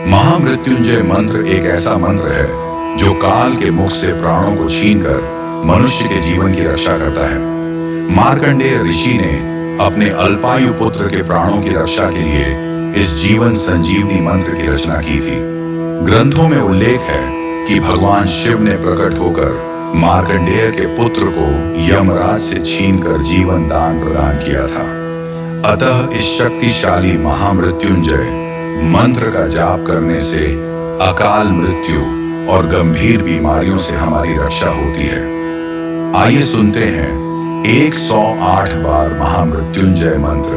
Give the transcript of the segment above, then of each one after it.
महामृत्युंजय मंत्र एक ऐसा मंत्र है जो काल के मुख से प्राणों को छीनकर मनुष्य के जीवन की रक्षा करता है। मार्कंडेय ऋषि ने अपने अल्पायु पुत्र के प्राणों की रक्षा के लिए इस जीवन संजीवनी मंत्र की रचना की थी। ग्रंथों में उल्लेख है कि भगवान शिव ने प्रकट होकर मार्कंडेय के पुत्र को यमराज से छीनकर जीवन दान प्रदान किया था। अतः इस शक्तिशाली महामृत्युंजय मंत्र का जाप करने से अकाल मृत्यु और गंभीर बीमारियों से हमारी रक्षा होती है। आइए सुनते हैं 108 बार महामृत्युंजय मंत्र।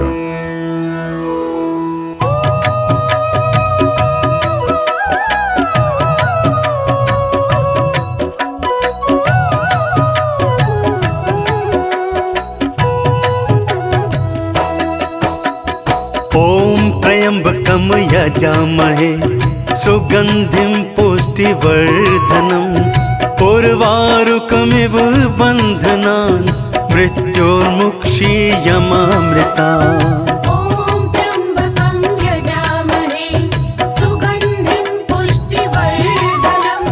ओम त्र्यंबकम यजामहे सुगंधिं पुष्टिवर्धनम् उर्वारुकमिव बन्धनान् मृत्योर्मुक्षीयमामृतात्। ओम त्र्यंबकं यजामहे सुगंधिं पुष्टिवर्धनम्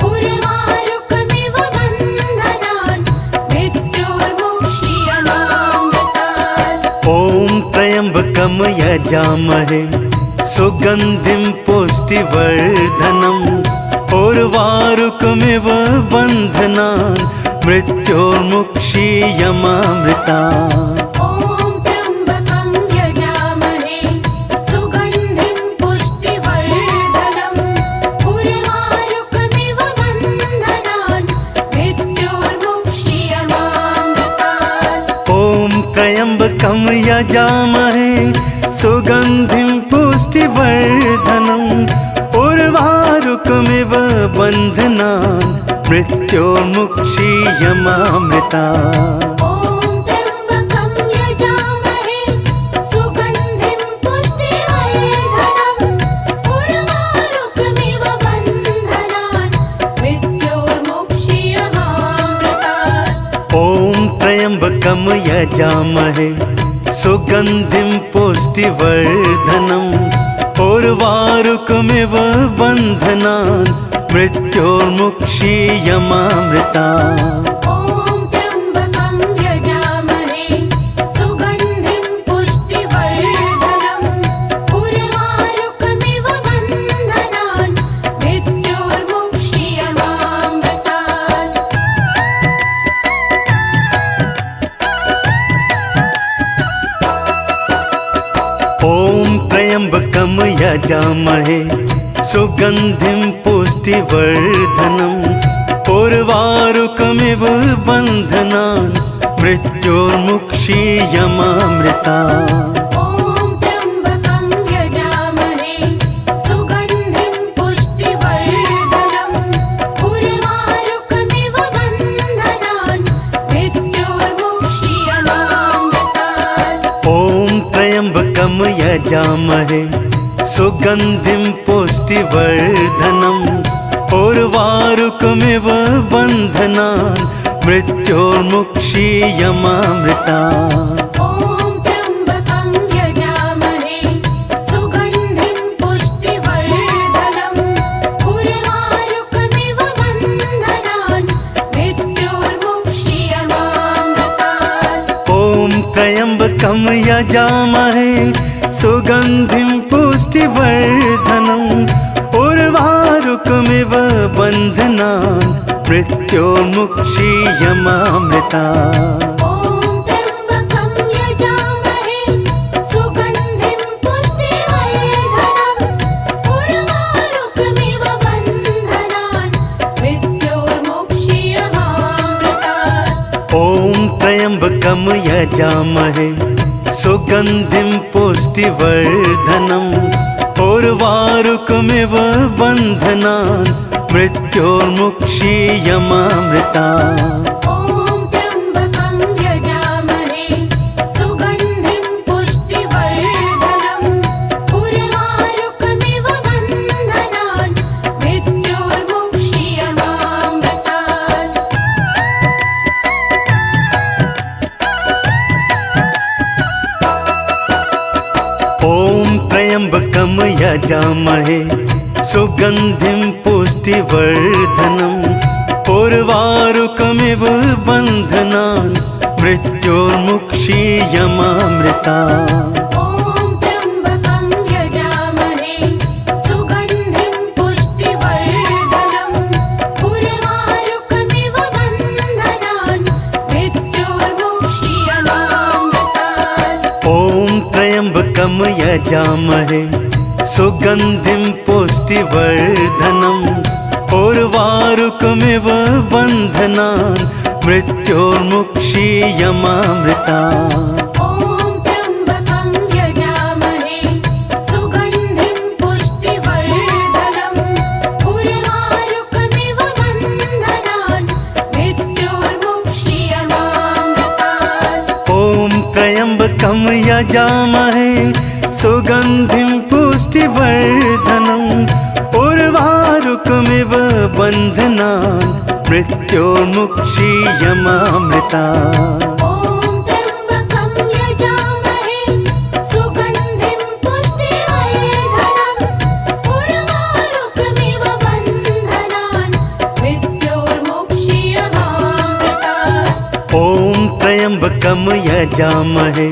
उर्वारुकमिव बन्धनान् मृत्योर्मुक्षीयमामृतात्। ओम त्र्यंबकम यजामहे सुगंधिं पुष्टिवर्धनम् उर्वारुकमिव बन्धनान् मृत्योर्मुक्षीयमामृतात्। ओम त्र्यंबकं यजामहे सुगंधिं पुष्टिवर्धनम् उर्वारुकमिव बन्धनान् मृत्योर्मुक्षीयमामृतात्। ओम त्र्यंबकम यजामहे सुगंधिं पुष्टिवर्धनम् उर्वारुकमिव बन्धनान् मृत्योर्मुक्षीयमामृतात्। ओम त्र्यंबकं यजामहे सुगंधिं पुष्टिवर्धनम् उर्वारुकमिव बन्धनान् मृत्योर्मुक्षीयमामृतात्। ओम त्र्यंबकम यजामहे सुगंधिं पुष्टिवर्धनम् उर्वारुकमिव बन्धनान् मृत्योर्मुक्षीयमामृतात्। ओम त्र्यंबकं यजामहे सुगंधिं पुष्टिवर्धनम् उर्वारुकमिव बन्धनान् मृत्योर्मुक्षीयमामृतात्। ओम त्र्यंबकम यजामहे सुगंधिं पुष्टिवर्धनम् उर्वारुकमिव बन्धनान् मृत्योर्मुक्षीयमामृतात्। ओम त्र्यंबकं यजामहे सुगंधिं पुष्टिवर्धनम् उर्वारुकमिव बन्धनान् मृत्योर्मुक्षीयमामृतात्। ओम त्र्यंबकम यजामहे सुगंधिं पुष्टिवर्धनम् उर्वारुकमिव बन्धनान् मृत्योर्मुक्षीयमामृतात्। ओम त्र्यंबकं यजामहे सुगंधिं पुष्टिवर्धनम् उर्वारुकमिव बन्धनान् मृत्योर्मुक्षीयमामृतात्। ओम त्र्यंबकम यजामहे सुगंधिं पुष्टिवर्धनम् उर्वारुकमिव बन्धनान् मृत्योर्मुक्षीयमामृतात्। ओम त्र्यंबकं यजामहे सुगंधिं पुष्टिवर्धनम् उर्वारुकमिव बन्धनान् मृत्योर्मुक्षीयमामृतात्। ओम त्र्यंबकम यजामहे सुगंधिं पुष्टिवर्धनम् उर्वारुकमिव बन्धनान् मृत्योर्मुक्षीयमामृतात्। ओम त्र्यंबकं यजामहे सुगंधिं पुष्टिवर्धनम् उर्वारुकमिव बन्धनान् मृत्योर्मुक्षीयमामृतात्। ओम त्र्यंबकम यजामहे यजामहे सुगन्धिं पुष्टिवर्धनम् उर्वारुकमिव बन्धनान् मृत्योर्मुक्षीयमामृता ॐ त्र्यम्बकं यजामहे सुगन्धिं पुष्टिवर्धनम् उर्वारुकमिव बन्धनान् मृत्योर्मुक्षीयमामृतात् ॐ त्र्यम्बकं यजामहे सुगन्धिं पुष्टिवर्धनम् उर्वारुकमिव बन्धनान् मृत्योर्मुक्षीयमामृता ॐ त्र्यम्बकं यजामहे सुगन्धिं पुष्टिवर्धनम् उर्वारुकमिव बन्धनान् मृत्योर्मुक्षीयमामृतात् ॐ त्र्यम्बकं यजामहे सुगन्धिं पुष्टिवर्धनम् उर्वारुकमिव बन्धनान् मृत्योर्मुक्षीयमामृता ॐ त्र्यम्बकं यजामहे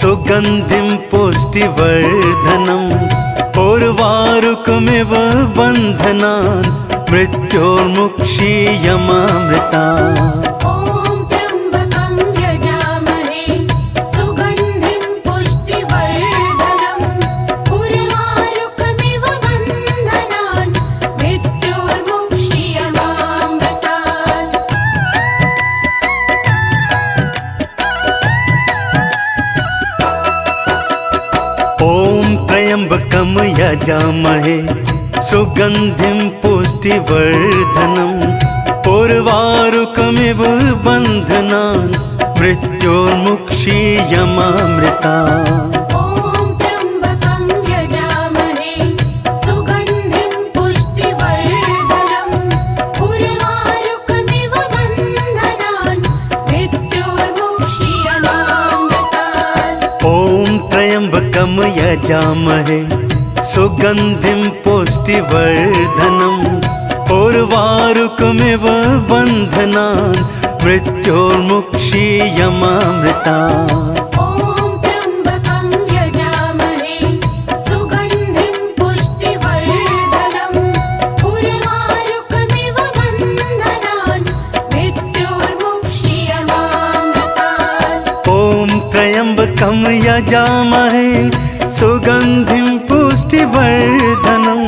सुगन्धिं पुष्टिवर्धनम् उर्वारुकमिव बन्धनान् मृत्योर्मुक्षीयमामृतात् ॐ त्र्यम्बकं यजामहे सुगन्धिं पुष्टिवर्धनम् उर्वारुकमिव बन्धनान् मृत्योर्मुक्षीयमामृता ॐ त्र्यम्बकं यजामहे सुगन्धिं पुष्टिवर्धनम् उर्वारुकमिव बन्धनान् मृत्योर्मुक्षीयमामृतात् ॐ त्र्यम्बकं यजामहे सुगन्धिं पुष्टिवर्धनम् उर्वारुकमिव बन्धनान् मृत्योर्मुक्षीयमामृता ॐ त्र्यम्बकं यजामहे सुगन्धिं पुष्टिवर्धनम् उर्वारुकमिव बन्धनान् मृत्योर्मुक्षीयमामृतात् ॐ त्र्यम्बकं यजामहे सुगन्धिं पुष्टिवर्धनम् उर्वारुकमिव बन्धनान् मृत्योर्मुक्षीयमामृता ॐ त्र्यम्बकं यजामहे सुगन्धिं पुष्टिवर्धनम्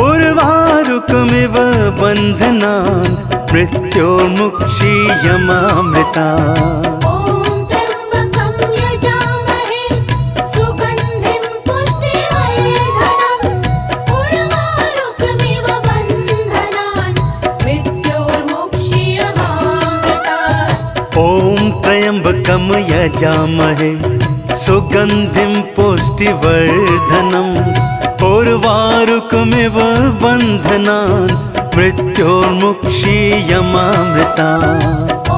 उर्वारुकमिव बन्धनान् मृत्योर्मुक्षीयमामृतात् ॐ त्र्यम्बकं यजामहे सुगन्धिं पुष्टिवर्धनम् उर्वारुकमिव बन्धनान् मृत्योर्मुक्षीयमामृता ॐ त्र्यम्बकं यजामहे सुगन्धिं पुष्टिवर्धनम् उर्वारुकमिव बन्धनान् मृत्योर्मुक्षीयमामृतात् ॐ त्र्यम्बकं यजामहे सुगन्धिं पुष्टिवर्धनम् उर्वारुकमिव बन्धनान् मृत्योर्मुक्षीयमामृता ॐ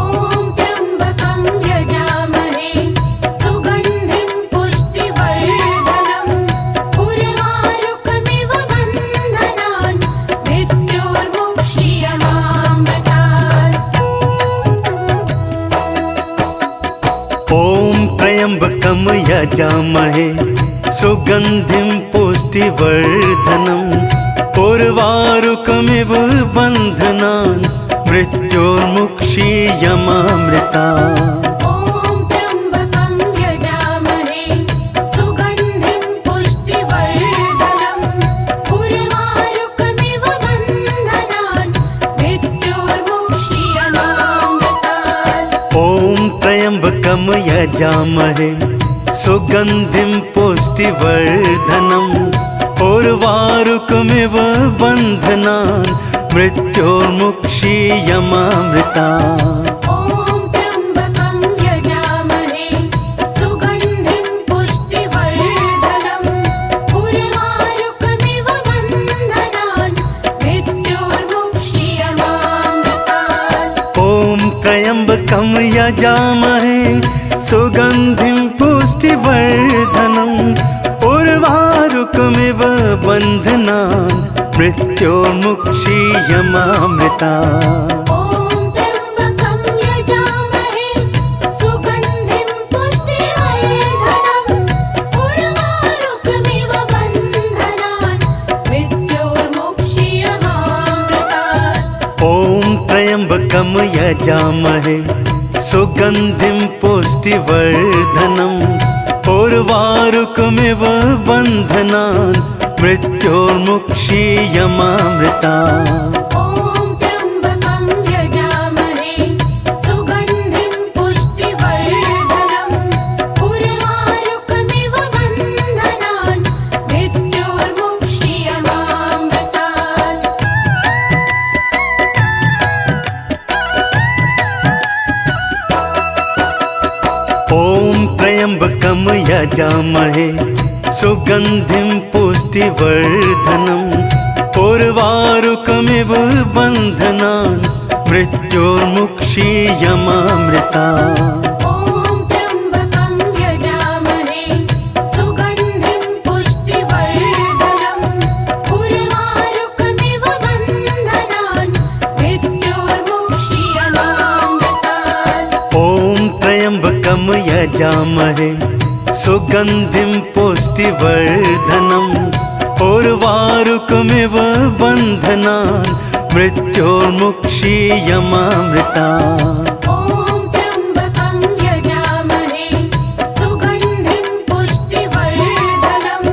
त्र्यम्बकं यजामहे सुगन्धिं पुष्टिवर्धनम् उर्वारुकमिव बन्धनान् मृत्योर्मुक्षीयमामृतात् ॐ त्र्यम्बकं यजामहे सुगन्धिं पुष्टिवर्धनम् उर्वारुकमिव बन्धनान् मृत्योर्मुक्षीयमामृता ॐ त्र्यम्बकं यजामहे सुगन्धिं पुष्टिवर्धनम् उर्वारुकमिव बन्धनान् मृत्योर्मुक्षीयमामृतात् ॐ त्र्यम्बकं यजामहे सुगन्धिं पुष्टिवर्धनम् उर्वारुकमिव बन्धनान् मृत्योर्मुक्षीयमामृता ॐ त्र्यम्बकं यजामहे सुगन्धिं पुष्टिवर्धनम् उर्वारुकमिव बन्धनान् मृत्योर्मुक्षीयमामृतात् ॐ त्र्यम्बकं यजामहे सुगन्धिं पुष्टिवर्धनम् उर्वारुकमिव उर्वारुकमिव बन्धनान् मृत्योर्मुक्षीयमामृता ॐ त्र्यम्बकं यजामहे सुगन्धिं पुष्टिवर्धनम् उर्वारुकमिव बन्धनान् मृत्योर्मुक्षीयमामृतात् ॐ त्र्यम्बकं यजामहे सुगन्धिं पुष्टिवर्धनम् उर्वारुकमिव बन्धनान् मृत्योर्मुक्षीयमामृता ॐ त्र्यम्बकं यजामहे सुगन्धिं पुष्टिवर्धनम् उर्वारुकमिव बन्धनान् मृत्योर्मुक्षीयमामृतात् ॐ त्र्यम्बकं यजामहे सुगन्धिं पुष्टिवर्धनम् उर्वारुकमिव बन्धनान् मृत्योर्मुक्षीयमामृता ॐ त्र्यम्बकं यजामहे सुगन्धिं पुष्टिवर्धनम् उर्वारुकमिव बन्धनान् मृत्योर्मुक्षीयमामृतात् ॐ त्र्यम्बकं यजामहे सुगन्धिं पुष्टिवर्धनम्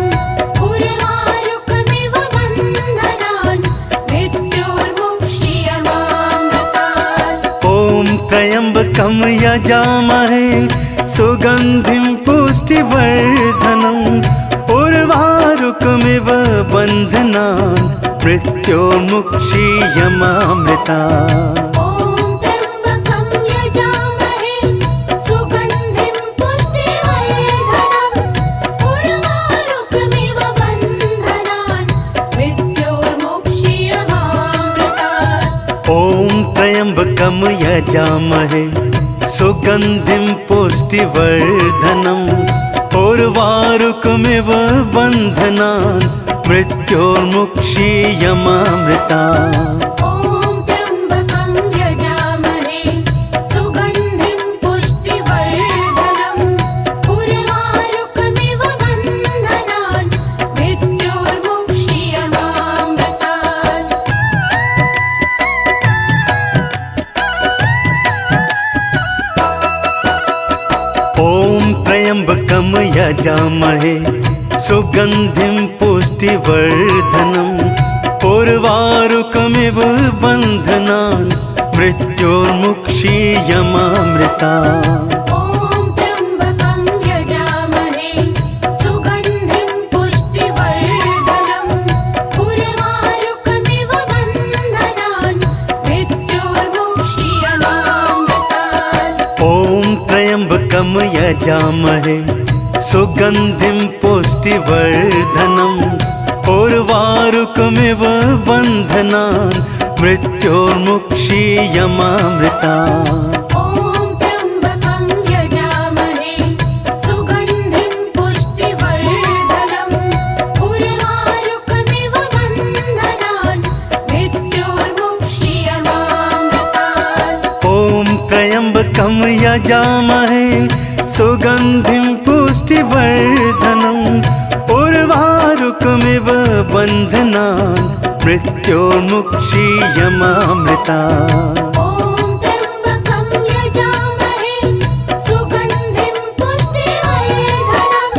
उर्वारुकमिव बन्धनान् मृत्योर्मुक्षीयमामृता ॐ त्र्यम्बकं यजामहे सुगन्धिं पुष्टिवर्धनम् उर्वारुकमिव बन्धनान् मृत्योर्मुक्षीयमामृतात् ॐ त्र्यम्बकं यजामहे सुगन्धिं पुष्टिवर्धनम् उर्वारुकमिव बन्धनान् मृत्योर्मुक्षीयमामृता ॐ त्र्यम्बकं यजामहे सुगन्धिं पुष्टिवर्धनम् उर्वारुकमिव बन्धनान् मृत्योर्मुक्षीयमामृतात् ॐ त्र्यम्बकं यजामहे सुगन्धिं पुष्टिवर्धनम् उर्वारुकमिव बन्धनान् मृत्योर्मुक्षीयमामृता ॐ त्र्यम्बकं यजामहे सुगन्धिं पुष्टिवर्धनम् उर्वारुकमिव बन्धनान् मृत्योर्मुक्षीयमामृतात् ॐ त्र्यम्बकं यजामहे सुगन्धिं पुष्टिवर्धनम् उर्वारुकमिव बन्धनान् मृत्योर्मुक्षीयमामृता ॐ त्र्यम्बकं यजामहे सुगन्धिं पुष्टिवर्धनम् उर्वारुकमिव बन्धनान् मृत्योर्मुक्षीयमामृतात् ॐ त्र्यम्बकं यजामहे सुगन्धिं पुष्टिवर्धनम् उर्वारुकमिव बन्धनान् मृत्योर्मुक्षीयमामृता ॐ त्र्यम्बकं यजामहे सुगन्धिं पुष्टिवर्धनम् उर्वारुकमिव बन्धनान् मृत्योर्मुक्षीयमामृतात् ॐ त्र्यम्बकं यजामहे सुगन्धिं पुष्टिवर्धनम् उर्वारुकमिव बन्धनान् मृत्योर्मुक्षीयमामृता ॐ त्र्यम्बकं यजामहे सुगन्धिं पुष्टिवर्धनम्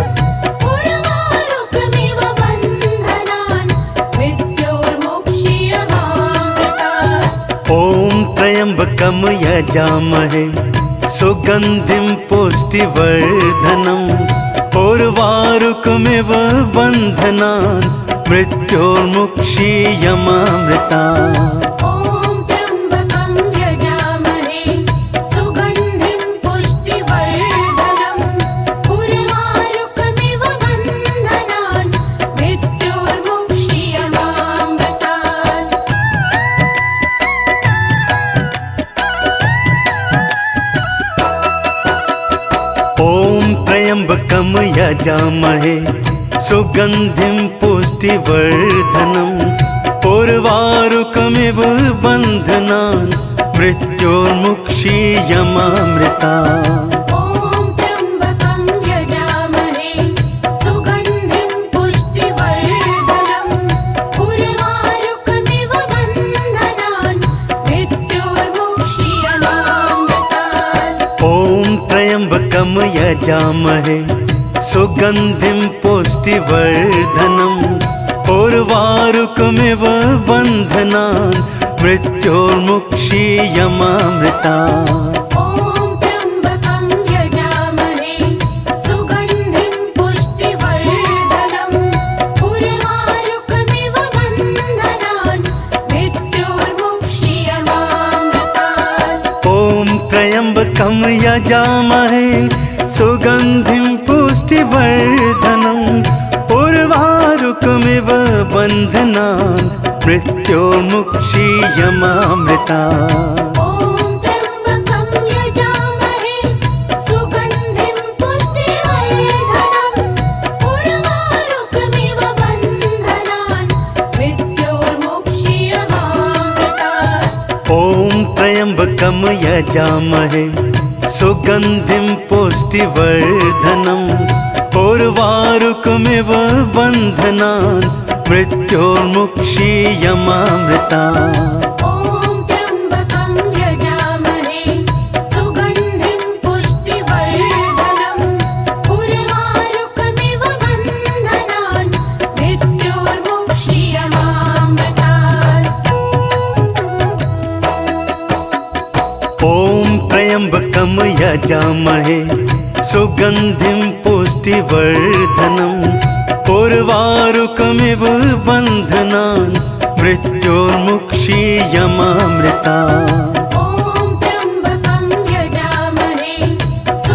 उर्वारुकमिव बन्धनान् मृत्योर्मुक्षीयमामृतात् ॐ त्र्यम्बकं यजामहे सुगन्धिं पुष्टिवर्धनम् उर्वारुकमिव बन्धनान् मृत्योर्मुक्षीयमामृता ॐ त्र्यम्बकं यजामहे सुगन्धिं पुष्टिवर्धनम् उर्वारुकमिव बन्धनान् मृत्योर्मुक्षीयमामृतात् ॐ त्र्यम्बकं यजामहे सुगन्धिं पुष्टिवर्धनम् उर्वारुकमिव बन्धनान् मृत्योर्मुक्षीयमामृता। ॐ त्र्यम्बकं यजामहे सुगन्धिं पुष्टिवर्धनम् उर्वारुकमिव बन्धनान् मृत्योर्मुक्षीयमामृतात्। ॐ त्र्यम्बकं यजामहे सुगन्धिं पुष्टिवर्धनम् उर्वारुकमिव बन्धनान् मृत्योर्मुक्षीयमामृता। ॐ त्र्यम्बकं यजामहे सुगन्धिं पुष्टिवर्धनम् उर्वारुकमिव बन्धनान् मृत्योर्मुक्षीयमामृतात्। ॐ त्र्यम्बकं यजामहे सुगन्धिं पुष्टिवर्धनम् उर्वारुकमिव बन्धनान् मृत्योर्मुक्षीयमामृता। ॐ त्र्यम्बकं यजामहे सुगन्धिं पुष्टिवर्धनम् उर्वारुकमिव बन्धनान् मृत्योर्मुक्षीयमामृतात्। ॐ त्र्यम्बकं यजामहे सुगन्धिं पुष्टिवर्धनम् उर्वारुकमिव बन्धनान् मृत्योर्मुक्षीयमामृता। ॐ त्र्यम्बकं यजामहे सुगन्धिं पुष्टिवर्धनम् उर्वारुकमिव बन्धनान् मृत्योर्मुक्षीयमामृतात्। ॐ त्र्यम्बकं यजामहे सुगन्धिं पुष्टिवर्धनम् उर्वारुकमिव बन्धनान् मृत्योर्मुक्षीयमामृता। ॐ त्र्यम्बकं यजामहे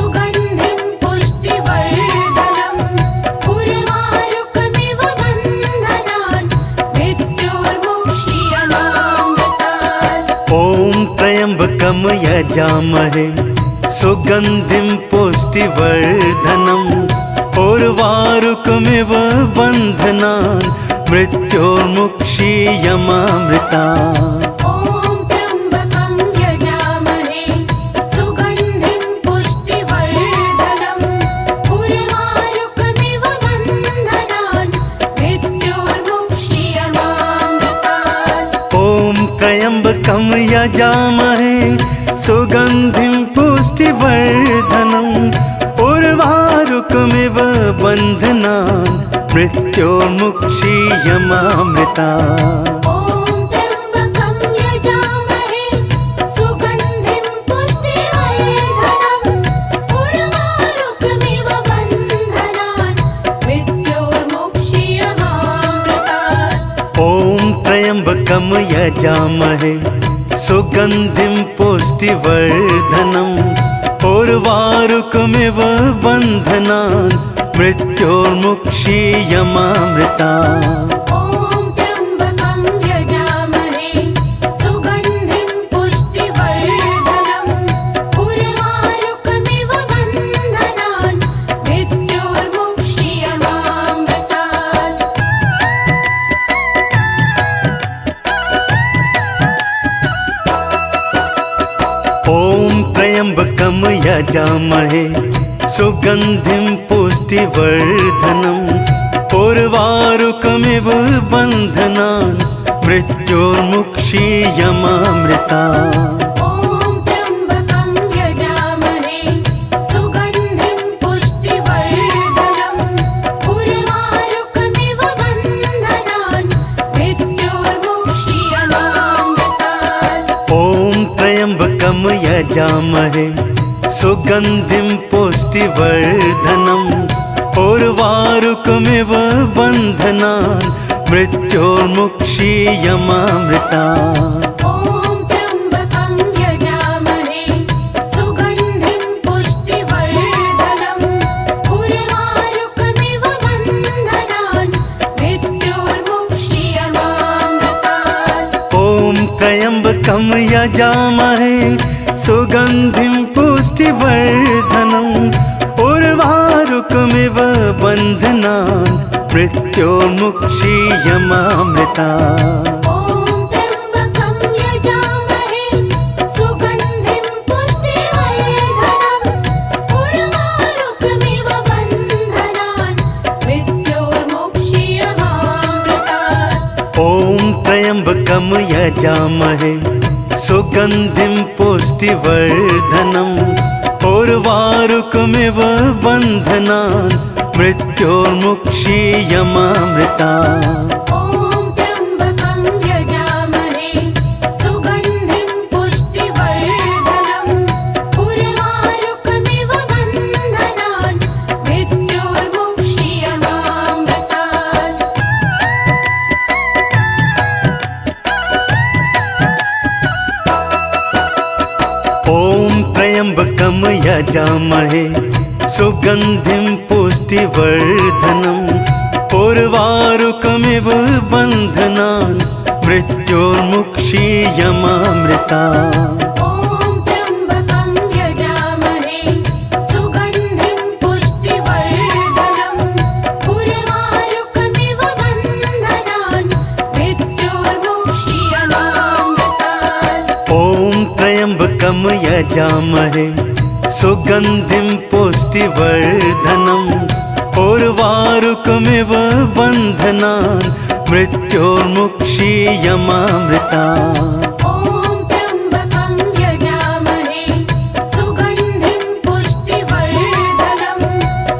सुगन्धिं पुष्टिवर्धनम् उर्वारुकमिव बन्धनान् मृत्योर्मुक्षीयमामृतात्। ॐ त्र्यम्बकं यजामहे सुगन्धिं पुष्टिवर्धनम् उर्वारुकमिव बन्धनान् मृत्योर्मुक्षीयमामृता। ॐ त्र्यम्बकं यजामहे सुगन्धिं पुष्टिवर्धनम् उर्वारुकमिव बन्धनान् मृत्योर्मुक्षीयमामृतात्। ॐ त्र्यम्बकं यजामहे सुगन्धिं पुष्टिवर्धनम् उर्वारुकमिव बन्धनान् मृत्योर्मुक्षीयमामृता। ॐ त्र्यम्बकं यजामहे सुगन्धिं पुष्टिवर्धनम् उर्वारुकमिव बन्धनान् मृत्योर्मुक्षीयमामृतात्। ॐ त्र्यम्बकं यजामहे सुगन्धिं पुष्टिवर्धनम् उर्वारुकमिव बन्धनान् मृत्योर्मुक्षीयमामृता। ॐ त्र्यम्बकं यजामहे सुगन्धिं पुष्टिवर्धनम् उर्वारुकमिव बन्धनान् मृत्योर्मुक्षीयमामृतात्। ॐ त्र्यम्बकं यजामहे सुगन्धिं पुष्टिवर्धनम् उर्वारुकमिव बन्धनान् मृत्योर्मुक्षीयमामृता। ॐ त्र्यम्बकं यजामहे सुगन्धिं पुष्टिवर्धनम् उर्वारुकमिव बन्धनान् मृत्योर्मुक्षीयमामृतात्। ॐ त्र्यम्बकं यजामहे सुगन्धिं पुष्टिवर्धनम् उर्वारुकमिव बन्धनान् मृत्योर्मुक्षीयमामृता। ॐ त्र्यम्बकं यजामहे सुगन्धिं पुष्टिवर्धनम् उर्वारुकमिव बन्धनान् मृत्योर्मुक्षीयमामृतात्। ॐ त्र्यम्बकं यजामहे सुगन्धिं पुष्टिवर्धनम् उर्वारुकमिव बन्धनान् मृत्योर्मुक्षीयमामृता। ॐ त्र्यम्बकं यजामहे सुगन्धिं पुष्टिवर्धनम् उर्वारुकमिव बन्धनान् मृत्योर्मुक्षीयमामृतात्। ॐ त्र्यम्बकं यजामहे सुगन्धिं पुष्टिवर्धनम् उर्वारुकमिव बन्धनान् मृत्योर्मुक्षीयमामृता। ॐ त्र्यम्बकं यजामहे सुगन्धिं पुष्टिवर्धनम् उर्वारुकमिव बन्धनान् मृत्योर्मुक्षीयमामृतात्। ॐ त्र्यम्बकं यजामहे सुगन्धिं पुष्टिवर्धनम् उर्वारुकमिव बन्धनान् मृत्योर्मुक्षीयमामृता। ॐ त्र्यम्बकं यजामहे सुगन्धिं पुष्टिवर्धनम् उर्वारुकमिव बन्धनान् मृत्योर्मुक्षीयमामृतात्। ॐ त्र्यम्बकं यजामहे सुगन्धिं पुष्टिवर्धनम् उर्वारुकमिव बन्धनान् मृत्योर्मुक्षीयमामृता। ॐ त्र्यम्बकं यजामहे सुगन्धिं पुष्टिवर्धनम्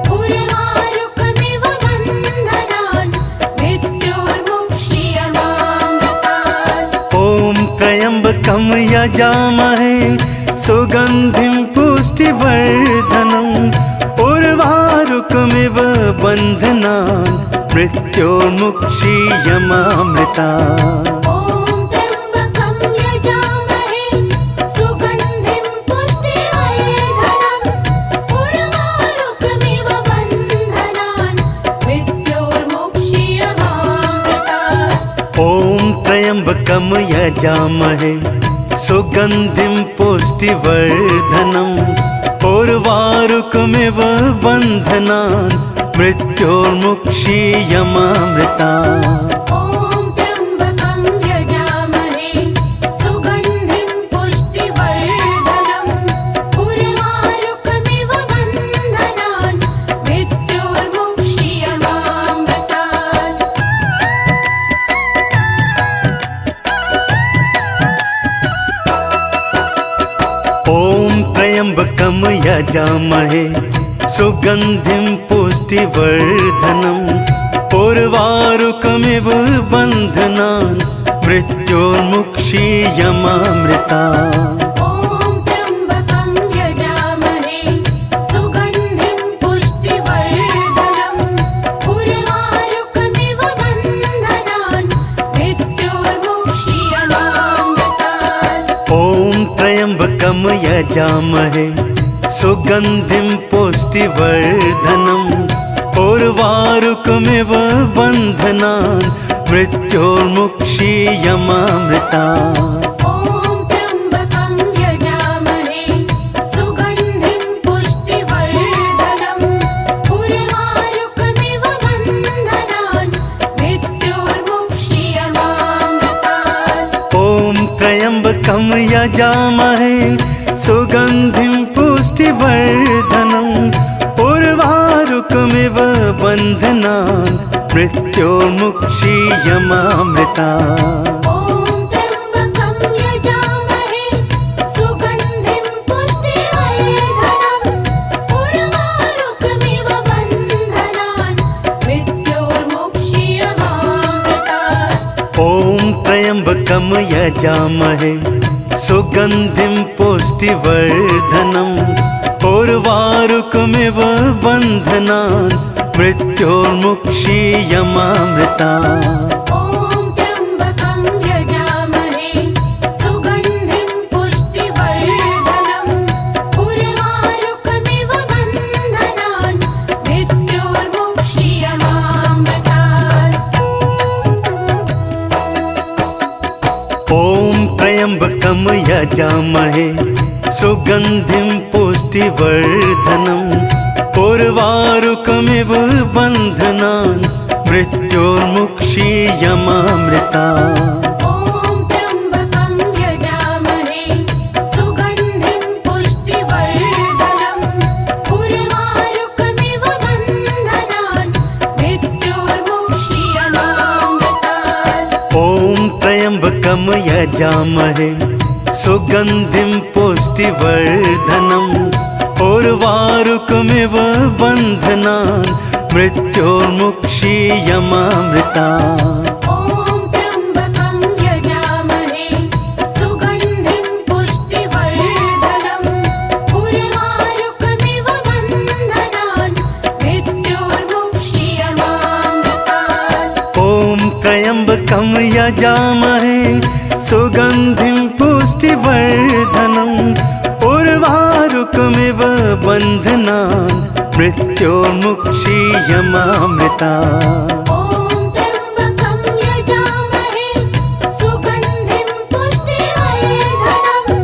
उर्वारुकमिव बन्धनान् मृत्योर्मुक्षीयमामृतात्। ॐ त्र्यम्बकं यजामहे सुगन्धिं पुष्टिवर्धनम् उर्वारुकमिव बन्धनान् मृत्योर्मुक्षीयमामृता। ॐ त्र्यम्बकं यजामहे सुगन्धिं पुष्टिवर्धनम् उर्वारुकमिव बन्धनान् मृत्योर्मुक्षीयमामृतात्। ॐ त्र्यम्बकं यजामहे सुगन्धिं पुष्टिवर्धनम् उर्वारुकमिव बन्धनान् मृत्योर्मुक्षीयमामृता। ॐ त्र्यम्बकं यजामहे सुगन्धिं पुष्टिवर्धनम् उर्वारुकमिव बन्धनान् मृत्योर्मुक्षीयमामृतात्। ॐ त्र्यम्बकं यजामहे सुगन्धिं पुष्टिवर्धनम् उर्वारुकमिव बन्धनान् मृत्योर्मुक्षीयमामृता। ॐ त्र्यम्बकं यजामहे सुगन्धिं पुष्टिवर्धनम् उर्वारुकमिव बन्धनान् मृत्योर्मुक्षीयमामृतात्। ॐ त्र्यम्बकं यजामहे सुगन्धिं पुष्टिवर्धनम् उर्वारुकमिव बन्धनान् मृत्योर्मुक्षीयमामृता। ॐ त्र्यम्बकं यजामहे सुगन्धिं पुष्टिवर्धनम् उर्वारुकमिव बन्धनान् मृत्योर्मुक्षीयमामृतात्। ॐ त्र्यम्बकं यजामहे सुगन्धिं पुष्टिवर्धनम् उर्वारुकमिव बन्धनान् मृत्योर्मुक्षीयमामृता। ॐ त्र्यम्बकं यजामहे सुगन्धिं पुष्टिवर्धनम् उर्वारुकमिव बन्धनान् मृत्योर्मुक्षीयमामृतात्। ॐ त्र्यम्बकं यजामहे सुगन्धिं पुष्टिवर्धनम् उर्वारुकमिव बन्धनान् मृत्योर्मुक्षीयमामृता। ॐ त्र्यम्बकं यजामहे सुगन्धिं पुष्टिवर्धनम् उर्वारुकमिव बन्धनान् मृत्योर्मुक्षीयमामृतात्। ॐ त्र्यम्बकं यजामहे सुगन्धिं पुष्टिवर्धनम् उर्वारुकमिव बन्धनान् मृत्योर्मुक्षीयमामृता। ॐ त्र्यम्बकं यजामहे सुगन्धिं पुष्टिवर्धनम् उर्वारुकमिव बन्धनान् मृत्योर्मुक्षीयमामृतात्। ॐ त्र्यम्बकं यजामहे सुगन्धिं पुष्टिवर्धनम् उर्वारुकमिव बन्धनान् मृत्योर्मुक्षीयमामृता। ॐ त्र्यम्बकं यजामहे सुगन्धिं पुष्टिवर्धनम् उर्वारुकमिव बन्धनान् मृत्योर्मुक्षीयमामृतात्। ॐ त्र्यम्बकं यजामहे सुगन्धिं पुष्टिवर्धनम् उर्वारुकमिव बन्धनान् मृत्योर्मुक्षीयमामृता। ॐ त्र्यम्बकं यजामहे सुगन्धिं पुष्टिवर्धनम्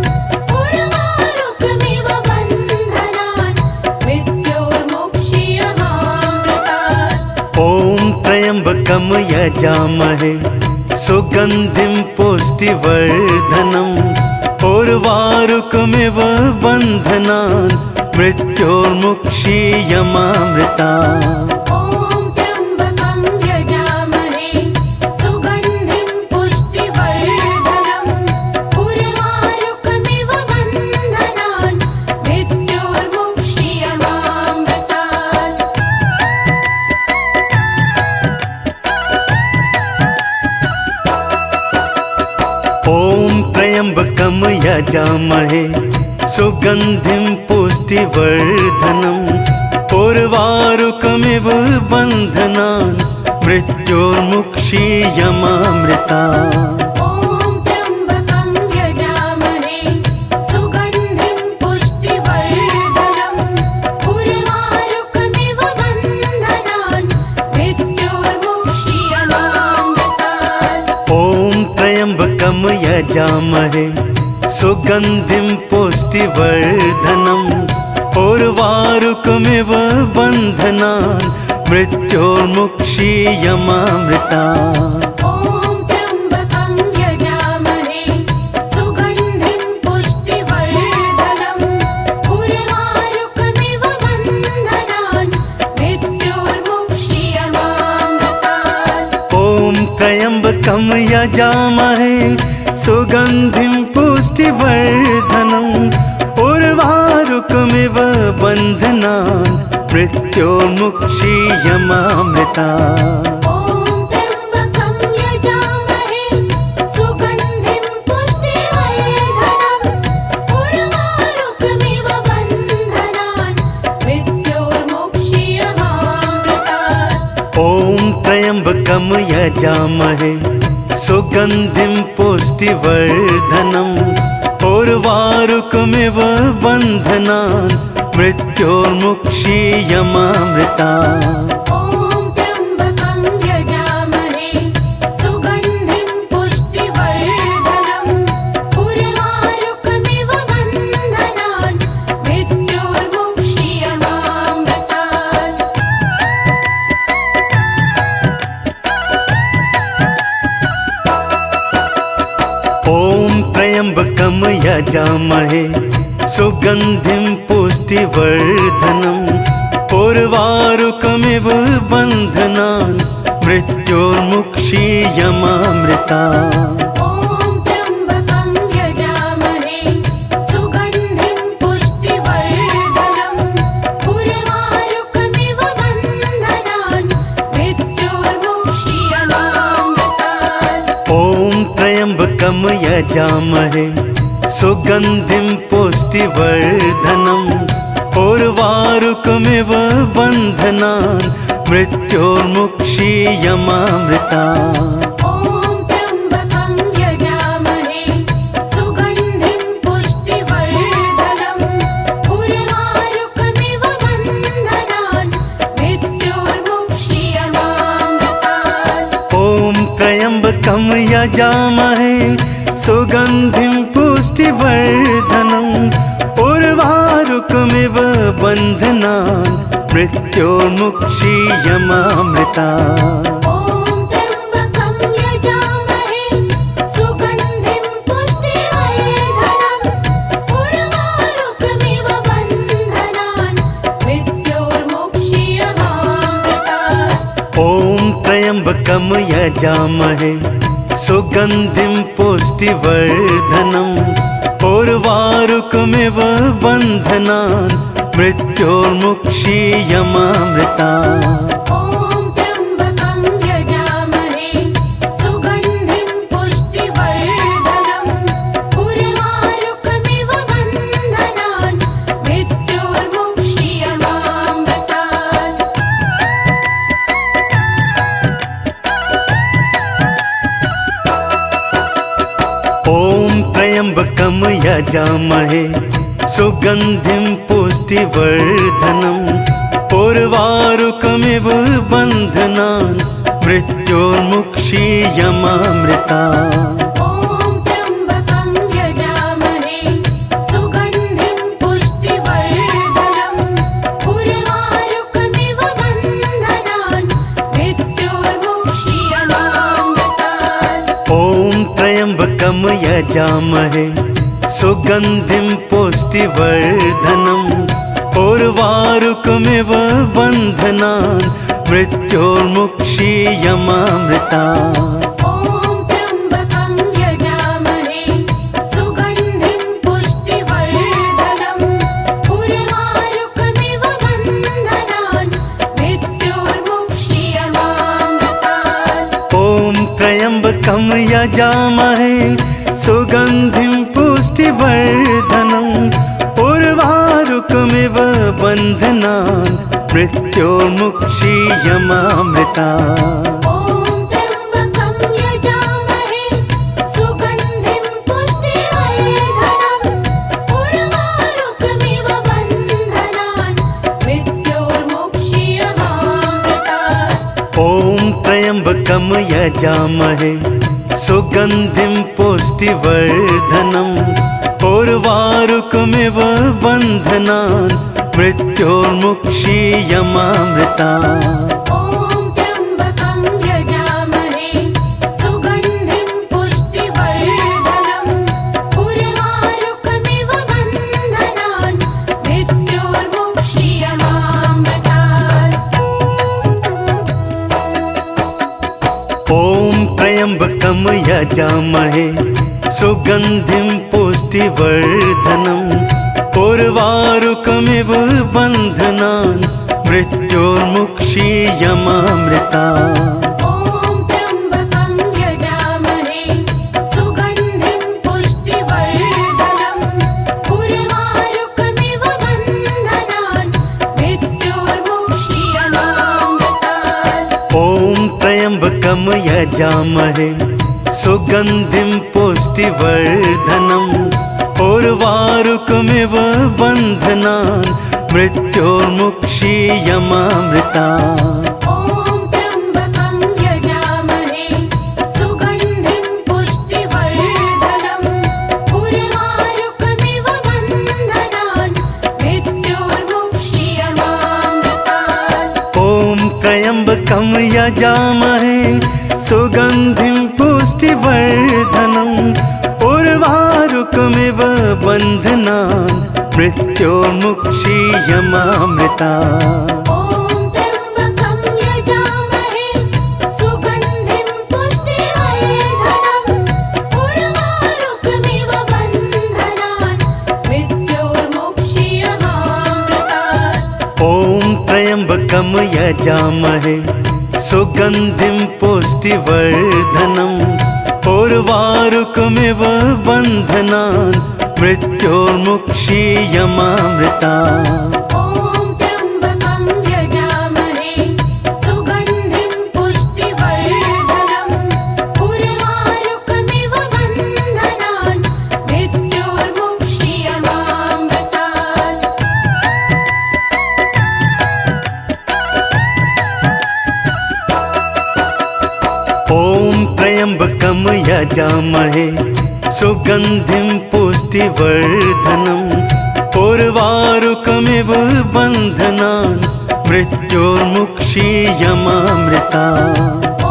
उर्वारुकमिव बन्धनान् मृत्योर्मुक्षीयमामृतात्। ॐ त्र्यम्बकं यजामहे सुगन्धिं पुष्टिवर्धनम् उर्वारुकमिव बन्धनान् मृत्योर्मुक्षीयमामृता। ॐ त्र्यम्बकं यजामहे सुगन्धिं पुष्टिवर्धनम् उर्वारुकमिव बन्धनान् मृत्योर्मुक्षीयमामृतात्। ॐ त्र्यम्बकं यजामहे सुगन्धिं पुष्टिवर्धनम् उर्वारुकमिव बन्धनान् मृत्योर्मुक्षीयमामृता। ॐ त्र्यम्बकं यजामहे सुगन्धिं पुष्टिवर्धनम् उर्वारुकमिव बन्धनान् मृत्योर्मुक्षीयमामृतात्। ॐ त्र्यम्बकं यजामहे सुगन्धिं पुष्टिवर्धनम् उर्वारुकमिव बन्धनान् मृत्योर्मुक्षीयमामृता। ॐ त्र्यम्बकं यजामहे सुगन्धिं पुष्टिवर्धनम् उर्वारुकमिव बन्धनान् मृत्योर्मुक्षीयमामृतात्। ॐ त्र्यम्बकं यजामहे सुगन्धिं पुष्टिवर्धनम् उर्वारुकमिव बन्धनान् मृत्योर्मुक्षीयमामृता। ॐ त्र्यम्बकं यजामहे सुगन्धिं पुष्टिवर्धनम् उर्वारुकमिव बन्धनान् मृत्योर्मुक्षीयमामृतात्। ॐ त्र्यम्बकं यजामहे सुगन्धिं पुष्टिवर्धनम् उर्वारुकमिव बन्धनान् मृत्योर्मुक्षीयमामृता। ॐ त्र्यम्बकं यजामहे सुगन्धिं पुष्टिवर्धनम् उर्वारुकमिव बन्धनान् मृत्योर्मुक्षीयमामृतात्। ॐ त्र्यम्बकं यजामहे सुगन्धिं पुष्टिवर्धनम् उर्वारुकमिव बन्धनान् मृत्योर्मुक्षीयमामृता। ॐ त्र्यम्बकं यजामहे सुगन्धिं पुष्टिवर्धनम् उर्वारुकमिव बन्धनान् मृत्योर्मुक्षीयमामृतात्। ॐ त्र्यम्बकं यजामहे सुगन्धिं पुष्टिवर्धनम् उर्वारुकमिव बन्धनान् मृत्योर्मुक्षीयमामृता। ॐ त्र्यम्बकं यजामहे सुगन्धिं पुष्टिवर्धनम् उर्वारुकमिव बन्धनान् मृत्योर्मुक्षीयमामृतात्। ॐ त्र्यम्बकं यजामहे सुगन्धिं पुष्टिवर्धनम् उर्वारुकमिव बन्धनान् मृत्योर्मुक्षीयमामृता। ॐ त्र्यम्बकं यजामहे सुगन्धिं पुष्टिवर्धनम् उर्वारुकमिव बन्धनान् मृत्योर्मुक्षीयमामृतात्। ॐ त्र्यम्बकं यजामहे सुगन्धिं पुष्टिवर्धनम् उर्वारुकमिव बन्धनान् मृत्योर्मुक्षीयमामृता। ॐ त्र्यम्बकं यजामहे सुगन्धिं पुष्टिवर्धनम् उर्वारुकमिव बन्धनान् मृत्योर्मुक्षीयमामृतात्। ॐ त्र्यम्बकं यजामहे सुगन्धिं पुष्टिवर्धनम् उर्वारुकमिव बन्धनान् मृत्योर्मुक्षीयमामृता। ॐ त्र्यम्बकं यजामहे सुगन्धिं पुष्टिवर्धनम् उर्वारुकमिव बन्धनान् मृत्योर्मुक्षीयमामृतात्। ॐ त्र्यम्बकं यजामहे सुगन्धिं पुष्टिवर्धनम् उर्वारुकमिव बन्धनान् मृत्योर्मुक्षीयमामृता। ॐ त्र्यम्बकं यजामहे सुगन्धिं पुष्टिवर्धनम् उर्वारुकमिव बन्धनान् मृत्योर्मुक्षीयमामृतात्। ॐ त्र्यम्बकं यजामहे सुगन्धिं पुष्टिवर्धनम् उर्वारुकमिव बन्धनान् मृत्योर्मुक्षीयमामृता। ॐ त्र्यम्बकं यजामहे सुगन्धिं पुष्टिवर्धनम् उर्वारुकमिव बन्धनान् मृत्योर्मुक्षीयमामृतात्। ॐ त्र्यम्बकं यजामहे सुगन्धिं पुष्टिवर्धनम् उर्वारुकमिव बन्धनान् मृत्योर्मुक्षीयमामृता। ॐ त्र्यम्बकं यजामहे सुगन्धिं पुष्टिवर्धनम् उर्वारुकमिव बन्धनान् मृत्योर्मुक्षीयमामृतात्। ॐ त्र्यम्बकं यजामहे सुगन्धिं पुष्टिवर्धनम् उर्वारुकमिव बन्धनान् मृत्योर्मुक्षीयमामृता। ॐ त्र्यम्बकं यजामहे सुगन्धिं पुष्टिवर्धनम् उर्वारुकमिव बन्धनान् मृत्योर्मुक्षीयमामृतात्। ॐ त्र्यम्बकं यजामहे सुगन्धिं पुष्टिवर्धनम् उर्वारुकमिव बन्धनान् मृत्योर्मुक्षीयमामृता। ॐ त्र्यम्बकं यजामहे सुगन्धिं पुष्टिवर्धनम् उर्वारुकमिव बन्धनान् मृत्योर्मुक्षीयमामृतात्। ॐ त्र्यम्बकं यजामहे सुगन्धिं पुष्टिवर्धनम् उर्वारुकमिव बन्धनान् मृत्योर्मुक्षीयमामृता। ॐ त्र्यम्बकं यजामहे सुगन्धिं पुष्टिवर्धनम् उर्वारुकमिव बन्धनान् मृत्योर्मुक्षीयमामृतात्। ॐ त्र्यम्बकं यजामहे सुगन्धिं पुष्टिवर्धनम् उर्वारुकमिव बन्धनान् मृत्योर्मुक्षीयमामृता। ॐ त्र्यम्बकं यजामहे सुगन्धिं पुष्टिवर्धनम् उर्वारुकमिव बन्धनान् मृत्योर्मुक्षीयमामृतात्। त्र्यम्बकं यजामहे सुगन्धिं पुष्टिवर्धनम् उर्वारुकमिव बन्धनान् मृत्योर्मुक्षीयमामृता। ॐ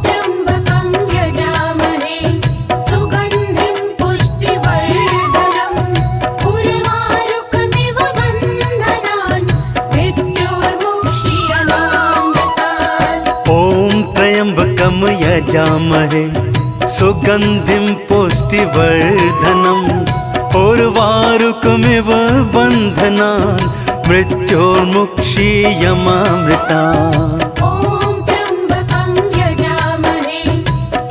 त्र्यम्बकं यजामहे सुगन्धिं पुष्टिवर्धनम् उर्वारुकमिव बन्धनान् मृत्योर्मुक्षीयमामृतात्। ॐ त्र्यम्बकं यजामहे सुगन्धिं पुष्टिवर्धनम् उर्वारुकमिव बन्धनान् मृत्योर्मुक्षीयमामृता। ॐ त्र्यम्बकं यजामहे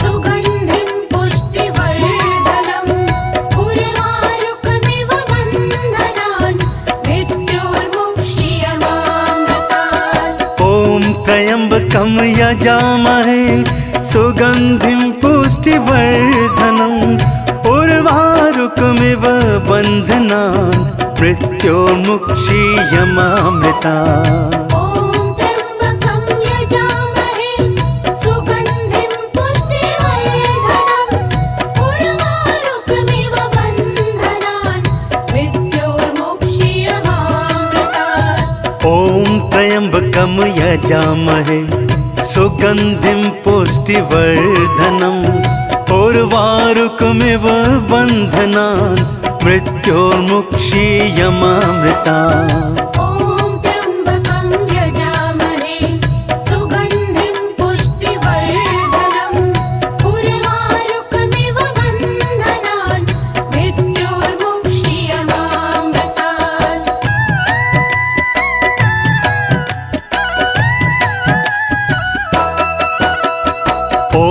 सुगन्धिं पुष्टिवर्धनम् उर्वारुकमिव बन्धनान् मृत्योर्मुक्षीयमामृतात्। ॐ त्र्यम्बकं यजामहे सुगन्धिं पुष्टिवर्धनम् उर्वारुकमिव बन्धनान् मृत्योर्मुक्षीयमामृता। ॐ त्र्यम्बकं यजामहे सुगन्धिं पुष्टिवर्धनम् उर्वारुकमिव बन्धनान् मृत्योर्मुक्षीयमामृतात्। ॐ त्र्यम्बकं यजामहे सुगन्धिं पुष्टिवर्धनम् उर्वारुकमिव बन्धनान् मृत्योर्मुक्षीयमामृता। ॐ त्र्यम्बकं यजामहे सुगन्धिं पुष्टिवर्धनम् उर्वारुकमिव बन्धनान् मृत्योर्मुक्षीयमामृतात्। ॐ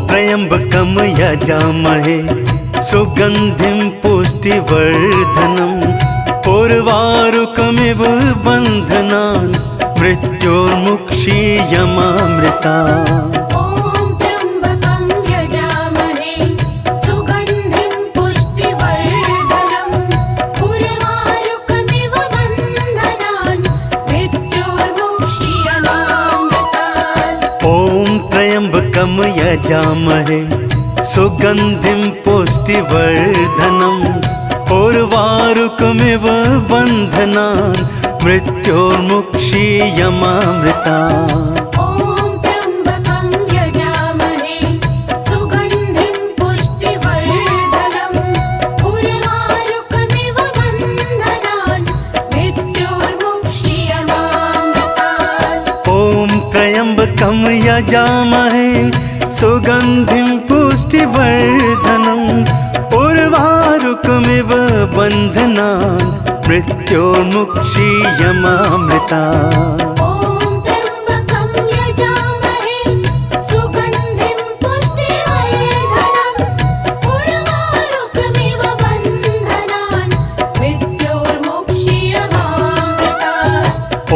त्र्यम्बकं यजामहे सुगन्धिं पुष्टिवर्धनम् उर्वारुकमिव बन्धनान् मृत्योर्मुक्षीयमामृता। ॐ त्र्यम्बकं यजामहे सुगन्धिं पुष्टिवर्धनम् उर्वारुकमिव बन्धनान् मृत्योर्मुक्षीयमामृतात्। ॐ त्र्यम्बकं यजामहे सुगन्धिं पुष्टिवर्धनम् उर्वारुकमिव बन्धनान् मृत्योर्मुक्षीयमामृता। ॐ त्र्यम्बकं यजामहे सुगन्धिं पुष्टिवर्धनम् उर्वारुकमिव बन्धनान् मृत्योर्मुक्षीयमामृतात्। ॐ त्र्यम्बकं यजामहे सुगन्धिं पुष्टिवर्धनम् उर्वारुकमिव बन्धनान् मृत्योर्मुक्षीयमामृता। ॐ त्र्यम्बकं यजामहे सुगन्धिं पुष्टिवर्धनम् उर्वारुकमिव बन्धनान् मृत्योर्मुक्षीयमामृतात्। ॐ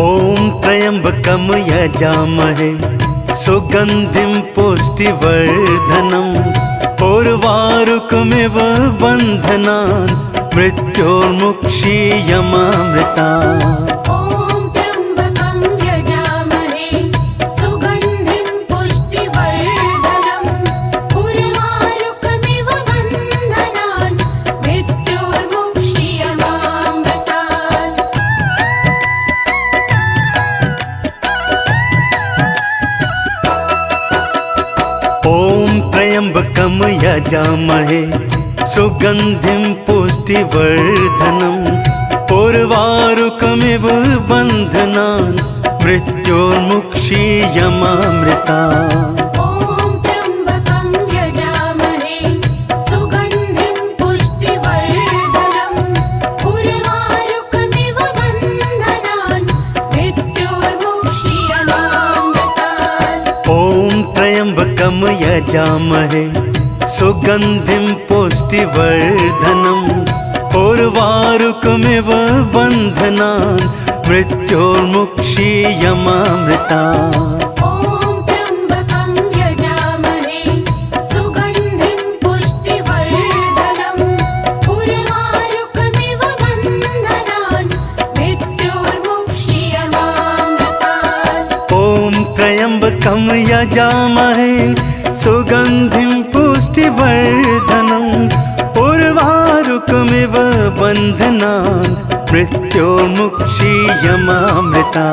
त्र्यम्बकं यजामहे सुगन्धिं पुष्टिवर्धनम् उर्वारुकमिव बन्धनान् मृत्योर्मुक्षीयमामृता। ॐ त्र्यम्बकं यजामहे सुगन्धिं पुष्टिवर्धनम् उर्वारुकमिव बन्धनान् मृत्योर्मुक्षीयमामृतात्। ॐ त्र्यम्बकं यजामहे सुगन्धिं पुष्टिवर्धनम् उर्वारुकमिव बन्धनान् मृत्योर्मुक्षीयमामृता। ॐ त्र्यम्बकं यजामहे सुगन्धिं पुष्टिवर्धनम् उर्वारुकमिव बन्धनान् मृत्योर्मुक्षीयमामृतात्। ॐ त्र्यम्बकं यजामहे सुगन्धिं पुष्टिवर्धनम् उर्वारुकमिव बन्धनान् मृत्योर्मुक्षीयमामृता। ॐ त्र्यम्बकं यजामहे सुगन्धिं पुष्टिवर्धनम् उर्वारुकमिव बन्धनान् मृत्योर्मुक्षीयमामृतात्। ॐ त्र्यम्बकं यजामहे सुगन्धिं पुष्टिवर्धनम् उर्वारुकमिव बन्धनान् मृत्योर्मुक्षीयमामृता।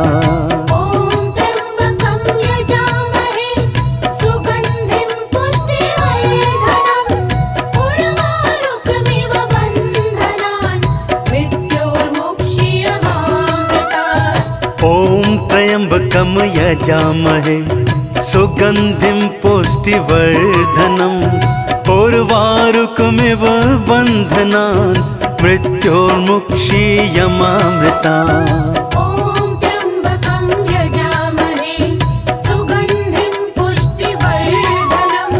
ॐ त्र्यम्बकं यजामहे सुगन्धिं पुष्टिवर्धनम् उर्वारुकमिव बन्धनान् मृत्योर्मुक्षीयमामृतात्। ॐ त्र्यम्बकं यजामहे सुगन्धिं पुष्टिवर्धनम्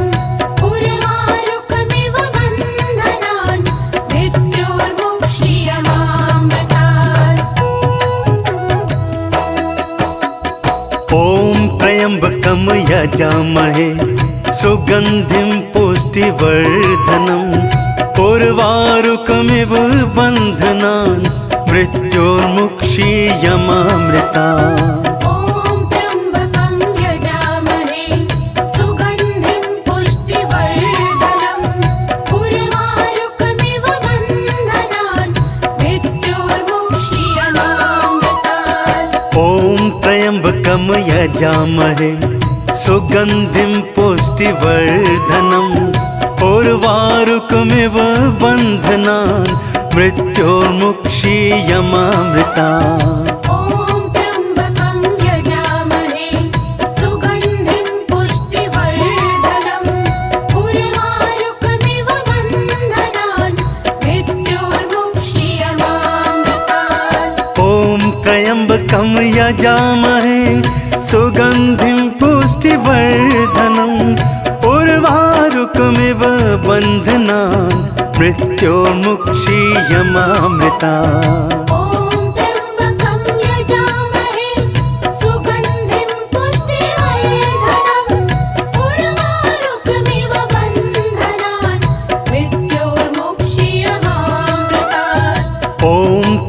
उर्वारुकमिव बन्धनान् मृत्योर्मुक्षीयमामृतात्। ॐ त्र्यम्बकं यजामहे सुगन्धिं पुष्टिवर्धनम् उर्वारुकमिव बन्धनान् मृत्योर्मुक्षीयमामृतात्। ॐ त्र्यम्बकं यजामहे सुगन्धिं पुष्टिवर्धनम् उर्वारुकमिव बन्धनान् मृत्योर्मुक्षीयमामृतात्। ॐ त्र्यम्बकं यजामहे सुगन्धिं पुष्टिवर्धनम् उर्वारुकमिव बन्धनान् मृत्योर्मुक्षीयमामृतात्। ॐ त्र्यम्बकं यजामहे सुगन्धिं पुष्टिवर्धनम् उर्वारुकमिव बन्धनान् मृत्योर्मुक्षीयमामृतात्। ॐ त्र्यम्बकं यजामहे सुगन्धिं पुष्टिवर्धनम् उर्वारुकमिव बन्धनान् मृत्योर्मुक्षीयमामृतात्। ॐ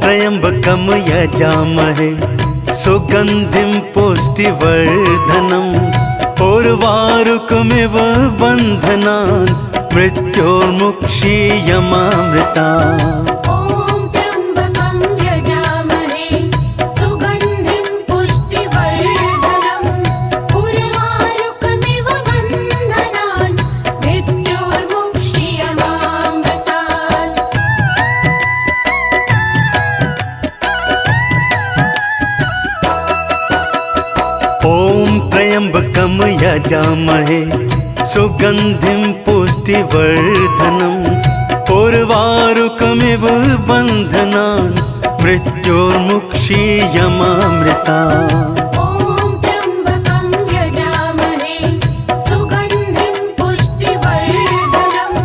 त्र्यम्बकं यजामहे सुगन्धिं पुष्टिवर्धनम् उर्वारुकमिव बन्धनान् मृत्योर्मुक्षीयमामृतात्। ॐ त्र्यम्बकं यजामहे सुगन्धिं पुष्टिवर्धनम् उर्वारुकमिव बन्धनान् मृत्योर्मुक्षीयमामृतात्। ॐ त्र्यम्बकं यजामहे सुगन्धिं पुष्टिवर्धनम् उर्वारुकमिव बन्धनान् मृत्योर्मुक्षीयमामृतात्। ॐ त्र्यम्बकं यजामहे सुगन्धिं पुष्टिवर्धनम्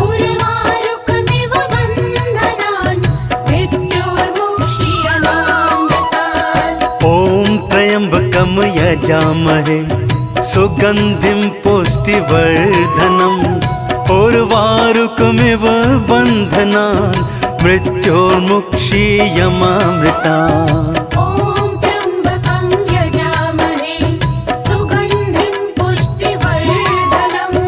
उर्वारुकमिव बन्धनान् मृत्योर्मुक्षीयमामृतात्। ॐ त्र्यम्बकं यजामहे सुगन्धिं पुष्टिवर्धनम् उर्वारुकमिव बन्धनान् मृत्योर्मुक्षीयमामृतात्। ॐ त्र्यम्बकं यजामहे सुगन्धिं पुष्टिवर्धनम् उर्वारुकमिव बन्धनान् मृत्योर्मुक्षीयमामृतात्। ॐ त्र्यम्बकं यजामहे सुगन्धिं पुष्टिवर्धनम्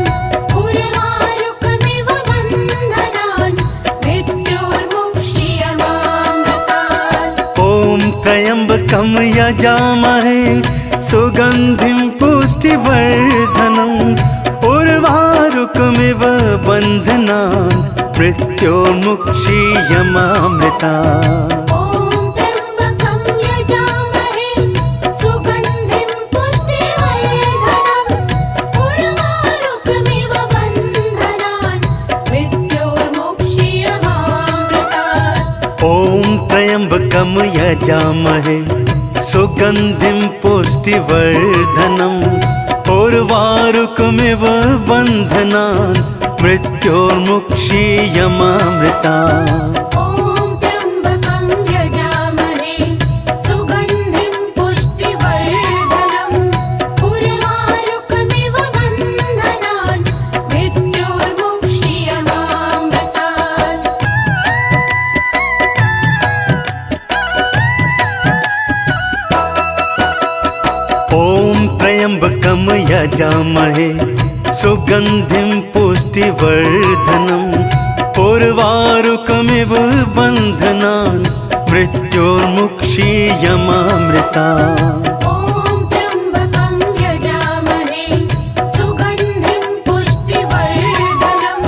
उर्वारुकमिव बन्धनान् मृत्योर्मुक्षीयमामृतात्। ॐ त्र्यम्बकं यजामहे सुगन्धिं पुष्टिवर्धनम् उर्वारुकमिव बन्धनान् मृत्योर्मुक्षीयमामृतात्। ॐ त्र्यम्बकं यजामहे सुगन्धिं पुष्टिवर्धनम् उर्वारुकमिव बन्धनान् मृत्योर्मुक्षीयमामृतात्। ॐ त्र्यम्बकं यजामहे सुगन्धिं पुष्टिवर्धनम् उर्वारुकमिव बन्धनान् मृत्योर्मुक्षीयमामृतात्। ॐ त्र्यम्बकं यजामहे सुगन्धिं पुष्टिवर्धनम् उर्वारुकमिव बन्धनान् मृत्योर्मुक्षीयमामृतात्। ॐ त्र्यम्बकं यजामहे सुगन्धिं पुष्टिवर्धनम् उर्वारुकमिव बन्धनान् मृत्योर्मुक्षीयमामृतात्। ॐ त्र्यम्बकं यजामहे सुगन्धिं पुष्टिवर्धनम्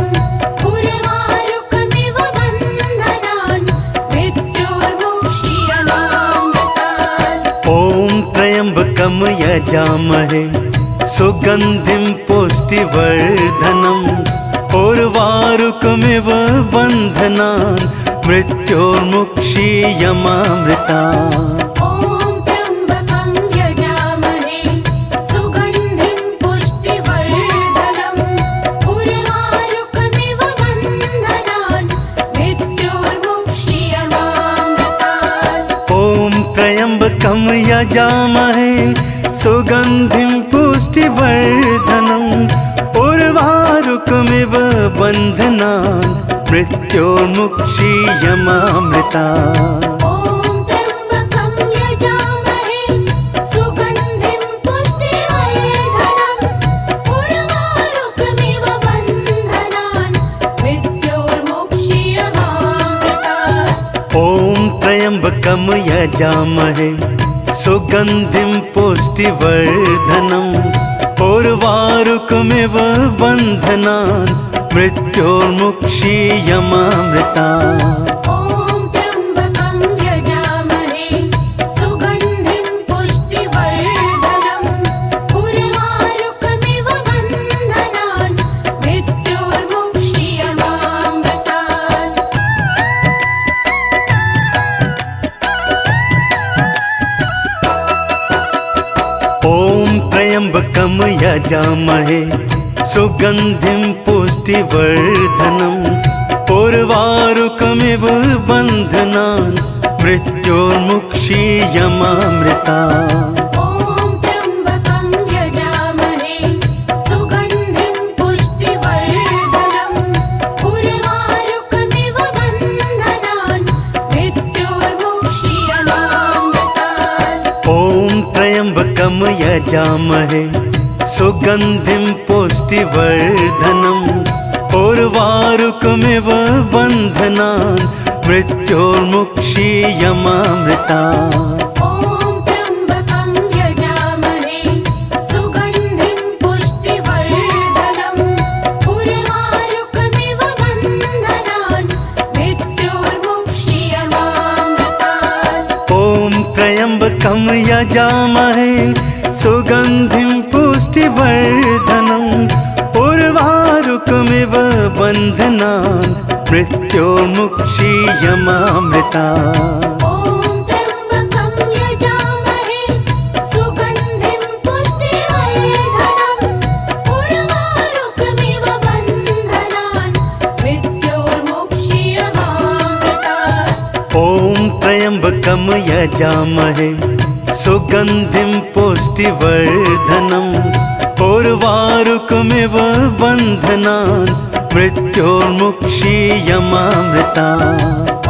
उर्वारुकमिव बन्धनान् मृत्योर्मुक्षीयमामृतात्। ॐ त्र्यम्बकं यजामहे सुगन्धिं पुष्टिवर्धनम् उर्वारुकमिव बन्धनान् मृत्योर्मुक्षीयमामृतात्। ॐ त्र्यम्बकं यजामहे सुगन्धिं पुष्टिवर्धनम् उर्वारुकमिव बन्धनान् मृत्योर्मुक्षीयमामृतात्। ॐ त्र्यम्बकं यजामहे सुगन्धिं पुष्टिवर्धनम् उर्वारुकमिव बन्धनान् मृत्योर्मुक्षीयमामृतात्। ॐ त्र्यम्बकं यजामहे सुगन्धिं पुष्टिवर्धनम् उर्वारुकमिव बन्धनान् मृत्योर्मुक्षीयमामृतात्। ॐ त्र्यम्बकं यजामहे सुगन्धिं पुष्टिवर्धनम् उर्वारुकमिव बन्धनान् मृत्योर्मुक्षीयमामृतात्। ॐ त्र्यम्बकं यजामहे सुगन्धिं पुष्टिवर्धनम् उर्वारुकमिव बन्धनान् मृत्योर्मुक्षीयमामृतात्। ॐ त्र्यम्बकं यजामहे सुगन्धिं पुष्टिवर्धनम् उर्वारुकमिव बन्धनान् मृत्योर्मुक्षीयमामृतात्। ॐ त्र्यम्बकं यजामहे सुगन्धिं पुष्टिवर्धनम् उर्वारुकमिव बन्धनान् मृत्योर्मुक्षीयमामृतात्। ॐ त्र्यम्बकं यजामहे सुगन्धिं पुष्टिवर्धनम् उर्वारुकमिव बन्धनान् मृत्योर्मुक्षीयमामृतात्। ॐ त्र्यम्बकं यजामहे सुगन्धिं पुष्टिवर्धनम् उर्वारुकमिव बन्धनान् मृत्योर्मुक्षीयमामृतात्। ॐ त्र्यम्बकं यजामहे सुगन्धिं पुष्टिवर्धनम् उर्वारुकमिव बन्धनान् मृत्योर्मुक्षीयमामृतात्। ॐ त्र्यम्बकं यजामहे सुगन्धिं पुष्टिवर्धनम् उर्वारुकमिव बन्धनान् मृत्योर्मुक्षीयमामृतात्। ॐ त्र्यम्बकं यजामहे सुगन्धिं पुष्टिवर्धनम् उर्वारुकमिव बन्धनान् मृत्योर्मुक्षीयमामृतात्।